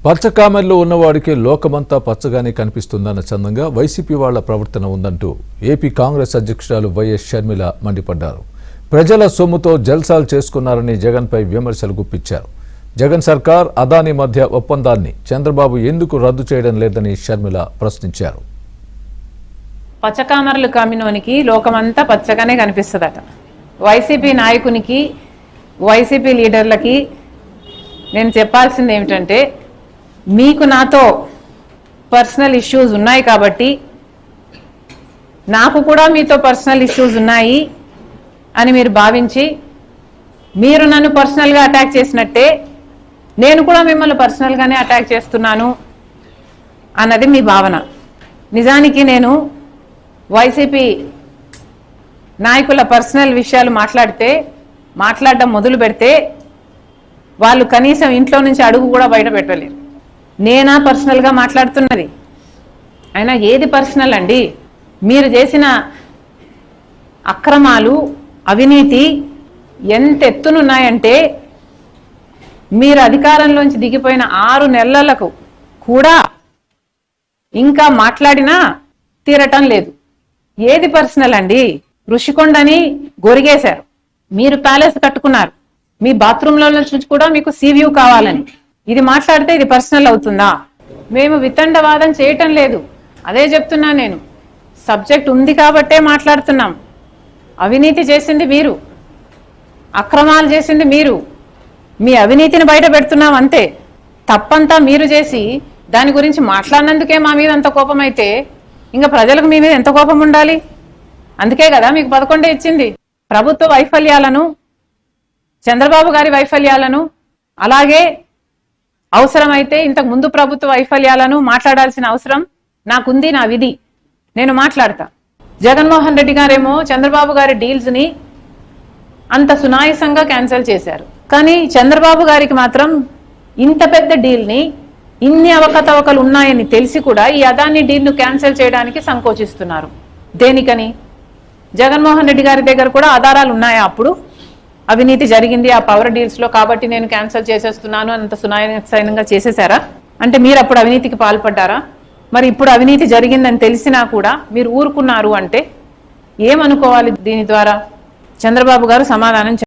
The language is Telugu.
పచ్చకామెల్లో ఉన్నవాడికి లోకమంతా పచ్చగానే కనిపిస్తుందన్న చందంగా వైసీపీ వాళ్ల ప్రవర్తన ఉందంటూ ఏపీ కాంగ్రెస్ అధ్యక్షురాలు వైఎస్ షర్మిల మండిపడ్డారు. ప్రజల సొమ్ముతో జల్సాలు చేసుకున్నారని జగన్పై విమర్శలు గుప్పించారు. జగన్ సర్కార్ అదానీ మధ్య ఒప్పందాన్ని చంద్రబాబు ఎందుకు రద్దు చేయడం లేదని షర్మిల ప్రశ్నించారు. పచ్చకామర్లు కమ్మినోనికి లోకమంతా పచ్చగానే కనిపిస్తుందట. వైసీపీ నాయకునికి, వైసీపీ లీడర్లకి నేను చెప్పాల్సింది ఏమిటంటే, మీకు నాతో పర్సనల్ ఇష్యూస్ ఉన్నాయి కాబట్టి, నాకు కూడా మీతో పర్సనల్ ఇష్యూస్ ఉన్నాయి అని మీరు భావించి, మీరు నన్ను పర్సనల్గా అటాక్ చేసినట్టే నేను కూడా మిమ్మల్ని పర్సనల్గానే అటాక్ చేస్తున్నాను అన్నది మీ భావన. నిజానికి నేను వైసీపీ నాయకుల పర్సనల్ విషయాలు మాట్లాడడం మొదలు పెడితే వాళ్ళు కనీసం ఇంట్లో నుంచి అడుగు కూడా బయట పెట్టలేరు. నేనా పర్సనల్గా మాట్లాడుతున్నది? అయినా ఏది పర్సనల్ అండి? మీరు చేసిన అక్రమాలు, అవినీతి ఎంత ఎత్తునున్నాయంటే, మీరు అధికారంలోంచి దిగిపోయిన 6 నెలలకు కూడా ఇంకా మాట్లాడినా తీరటం లేదు. ఏది పర్సనల్ అండి? ఋషికొండని గొరిగేశారు, మీరు ప్యాలెస్ కట్టుకున్నారు, మీ బాత్రూంలో నుంచి కూడా మీకు సీవ్యూ కావాలని. ఇది మాట్లాడితే ఇది పర్సనల్ అవుతుందా? మేము వితండవాదం చేయటం లేదు, అదే చెప్తున్నా నేను. సబ్జెక్ట్ ఉంది కాబట్టే మాట్లాడుతున్నాం. అవినీతి చేసింది మీరు, అక్రమాలు చేసింది మీరు, మీ అవినీతిని బయట పెడుతున్నాం అంతే. తప్పంతా మీరు చేసి దాని గురించి మాట్లాడినందుకే మా మీద అంత కోపం అయితే ఇంకా ప్రజలకు మీ మీద ఎంత కోపం ఉండాలి? అందుకే కదా మీకు 11 ఇచ్చింది. ప్రభుత్వ వైఫల్యాలను, చంద్రబాబు గారి వైఫల్యాలను, అలాగే అవసరమైతే ఇంతకు ముందు ప్రభుత్వ వైఫల్యాలను మాట్లాడాల్సిన అవసరం నాకుంది, నా విధి, నేను మాట్లాడతా. జగన్మోహన్ రెడ్డి గారేమో చంద్రబాబు గారి డీల్స్ ని అంత సునాయాసంగా క్యాన్సిల్ చేశారు. కానీ చంద్రబాబు గారికి మాత్రం ఇంత పెద్ద డీల్ ని, ఇన్ని అవకతవకలు ఉన్నాయని తెలిసి కూడా ఈ అదానీ డీల్ ను క్యాన్సిల్ చేయడానికి సంకోచిస్తున్నారు. దేనికని? జగన్మోహన్ రెడ్డి గారి దగ్గర కూడా ఆధారాలు ఉన్నాయా? అప్పుడు అవినీతి జరిగింది ఆ పవర్ డీల్స్ లో, కాబట్టి నేను క్యాన్సిల్ చేసేస్తున్నాను అంత సునాయాసంగా చేసేసారా? అంటే మీరు అప్పుడు అవినీతికి పాల్పడ్డారా? మరి ఇప్పుడు అవినీతి జరిగిందని తెలిసినా కూడా మీరు ఊరుకున్నారు అంటే ఏమనుకోవాలి? దీని ద్వారా చంద్రబాబు గారు సమాధానం